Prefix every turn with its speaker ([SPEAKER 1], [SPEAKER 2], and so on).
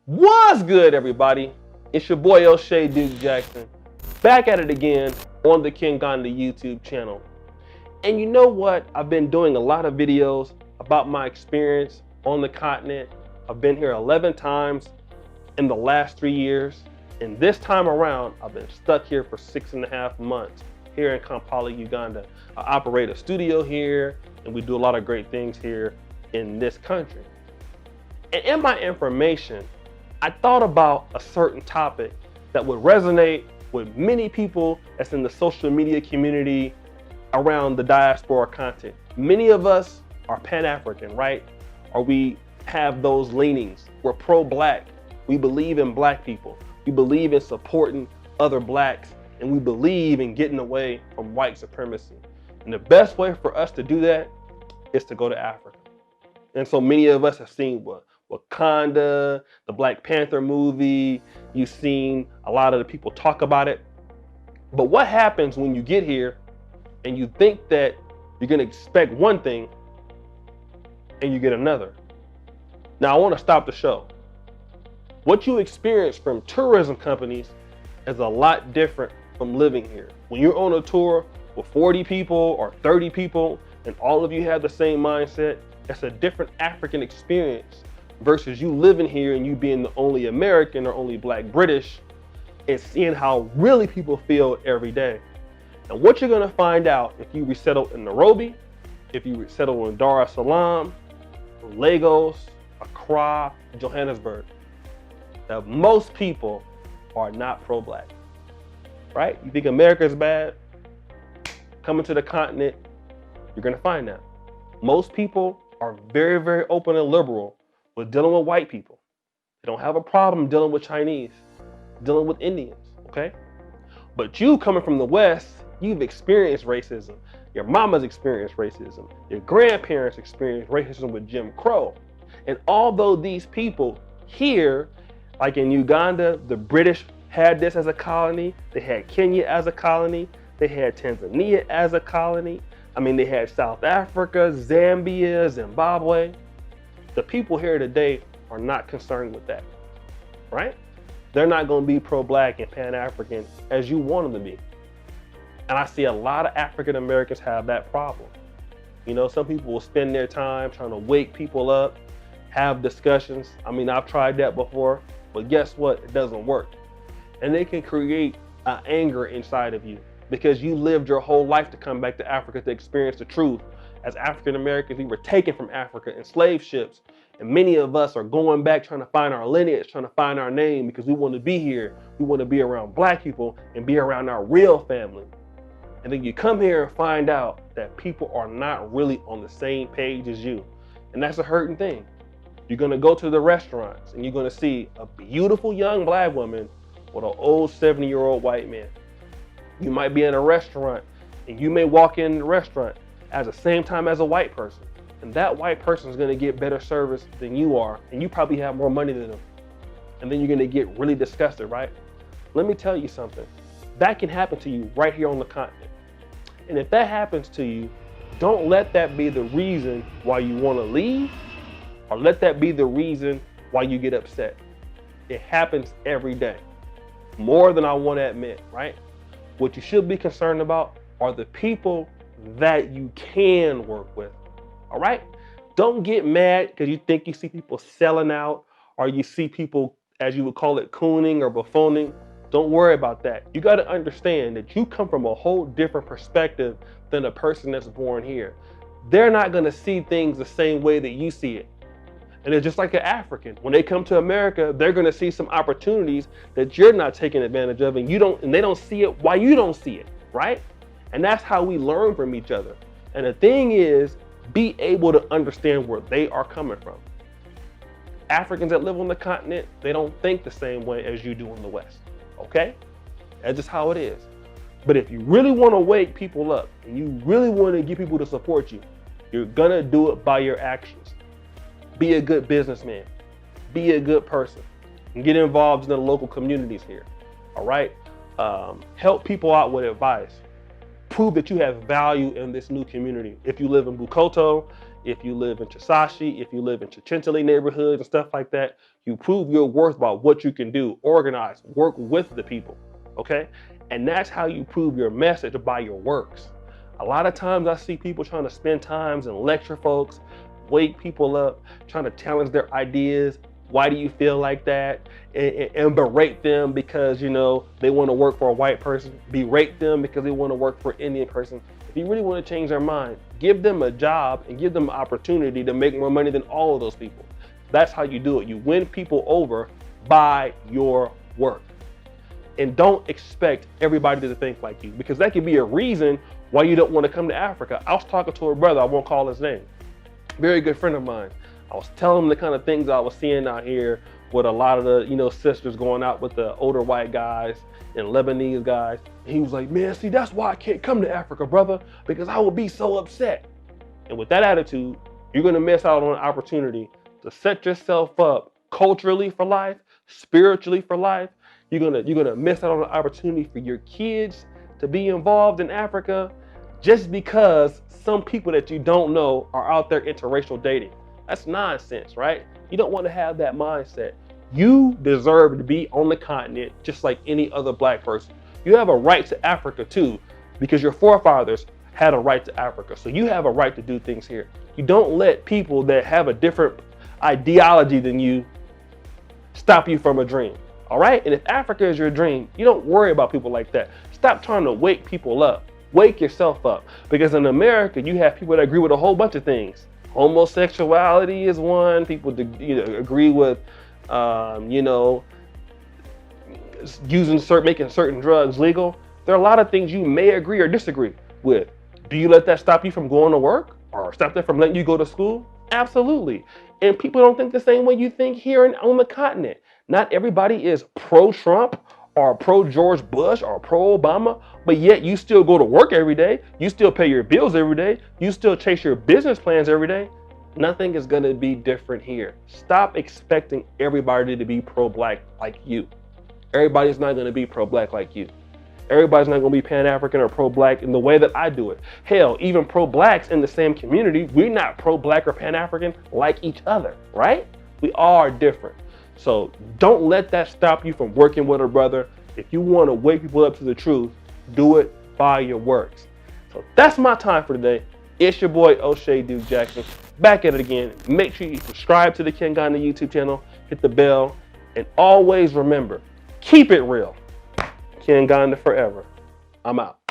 [SPEAKER 1] What's good, everybody? It's your boy O'Shea Duke Jackson, back at it again on the King Gandhi YouTube channel. And you know what? I've been doing a lot of videos about my experience on the continent. I've been here 11 times in the last 3 years. And this time around, I've been stuck here for 6.5 months here in Kampala, Uganda. I operate a studio here, and we do a lot of great things here in this country. And in my information, I thought about a certain topic that would resonate with many people that's in the social media community around the diaspora content. Many of us are Pan-African, right? Or we have those leanings. We're pro-Black. We believe in Black people. We believe in supporting other Blacks, and we believe in getting away from white supremacy. And the best way for us to do that is to go to Africa. And so many of us have seen Wakanda, the Black Panther movie. You've seen a lot of the people talk about it. But what happens when you get here and you think that you're gonna expect one thing and you get another? Now I wanna stop the show. What you experience from tourism companies is a lot different from living here. When you're on a tour with 40 people or 30 people and all of you have the same mindset, it's a different African experience versus you living here and you being the only American or only Black British and seeing how really people feel every day. And what you're gonna find out if you resettle in Nairobi, if you resettle in Dar es Salaam, Lagos, Accra, Johannesburg, that most people are not pro-Black, right? You think America is bad? Coming to the continent, you're gonna find that. Most people are very, very open and liberal with dealing with white people. They don't have a problem dealing with Chinese, dealing with Indians, okay? But you coming from the West, you've experienced racism. Your mama's experienced racism. Your grandparents experienced racism with Jim Crow. And although these people here, like in Uganda, the British had this as a colony, they had Kenya as a colony, they had Tanzania as a colony, they had South Africa, Zambia, Zimbabwe. The people here today are not concerned with that, right? They're not gonna be pro-Black and Pan-African as you want them to be. And I see a lot of African Americans have that problem. You know, some people will spend their time trying to wake people up, have discussions. I've tried that before, but guess what? It doesn't work. And they can create an anger inside of you because you lived your whole life to come back to Africa to experience the truth. As African Americans, we were taken from Africa in slave ships. And many of us are going back trying to find our lineage, trying to find our name because we want to be here. We want to be around Black people and be around our real family. And then you come here and find out that people are not really on the same page as you. And that's a hurting thing. You're gonna go to the restaurants and you're gonna see a beautiful young Black woman with an old 70-year-old white man. You might be in a restaurant and you may walk in the restaurant at the same time as a white person. And that white person is gonna get better service than you are, and you probably have more money than them. And then you're gonna get really disgusted, right? Let me tell you something. That can happen to you right here on the continent. And if that happens to you, don't let that be the reason why you wanna leave, or let that be the reason why you get upset. It happens every day, more than I wanna admit, right? What you should be concerned about are the people that you can work with, all right? Don't get mad because you think you see people selling out or you see people, as you would call it, cooning or buffooning. Don't worry about that. You got to understand that you come from a whole different perspective than a person that's born here. They're not going to see things the same way that you see it. And it's just like an African. When they come to America, they're going to see some opportunities that you're not taking advantage of, and they don't see it why you don't see it, right? And that's how we learn from each other. And the thing is, be able to understand where they are coming from. Africans that live on the continent, they don't think the same way as you do in the West, okay? That's just how it is. But if you really want to wake people up and you really want to get people to support you, you're gonna do it by your actions. Be a good businessman, be a good person, and get involved in the local communities here, all right? Help people out with advice. Prove that you have value in this new community. If you live in Bukoto if you live in Chisashi, if you live in Chichintili neighborhoods and stuff like that, you prove your worth by what you can do, organize, work with the people, okay? And that's how you prove your message, by your works. A lot of times I see people trying to spend times and lecture folks, wake people up, trying to challenge their ideas. Why do you feel like that? And berate them because, you know, they want to work for a white person. Berate them because they want to work for an Indian person. If you really want to change their mind, give them a job and give them an opportunity to make more money than all of those people. That's how you do it. You win people over by your work. And don't expect everybody to think like you, because that could be a reason why you don't want to come to Africa. I was talking to a brother, I won't call his name, very good friend of mine. I was telling him the kind of things I was seeing out here with a lot of the, you know, sisters going out with the older white guys and Lebanese guys. And he was like, man, see, that's why I can't come to Africa, brother, because I would be so upset. And with that attitude, you're going to miss out on an opportunity to set yourself up culturally for life, spiritually for life. You're gonna miss out on an opportunity for your kids to be involved in Africa just because some people that you don't know are out there interracial dating. That's nonsense, right? You don't want to have that mindset. You deserve to be on the continent just like any other black person. You have a right to Africa too, because your forefathers had a right to Africa. So you have a right to do things here. You don't let people that have a different ideology than you stop you from a dream. All right? And if Africa is your dream, you don't worry about people like that. Stop trying to wake people up. Wake yourself up. Because in America, you have people that agree with a whole bunch of things. Homosexuality is one. People agree with, making certain drugs legal. There are a lot of things you may agree or disagree with. Do you let that stop you from going to work or stop that from letting you go to school? Absolutely. And people don't think the same way you think here on the continent. Not everybody is pro-Trump or pro-George Bush or pro-Obama, but yet you still go to work every day. You still pay your bills every day. You still chase your business plans every day. Nothing is going to be different here. Stop expecting everybody to be pro-black like you. Everybody's not going to be pro-black like you. Everybody's not going to be Pan-African or pro-black in the way that I do it. Hell, even pro-blacks in the same community, we're not pro-black or Pan-African like each other, right? We are different. So don't let that stop you from working with a brother. If you want to wake people up to the truth, do it by your works. So that's my time for today. It's your boy O'Shea Duke Jackson. Back at it again. Make sure you subscribe to the Ken Ghana YouTube channel, hit the bell, and always remember, keep it real. Ken Ghana forever. I'm out.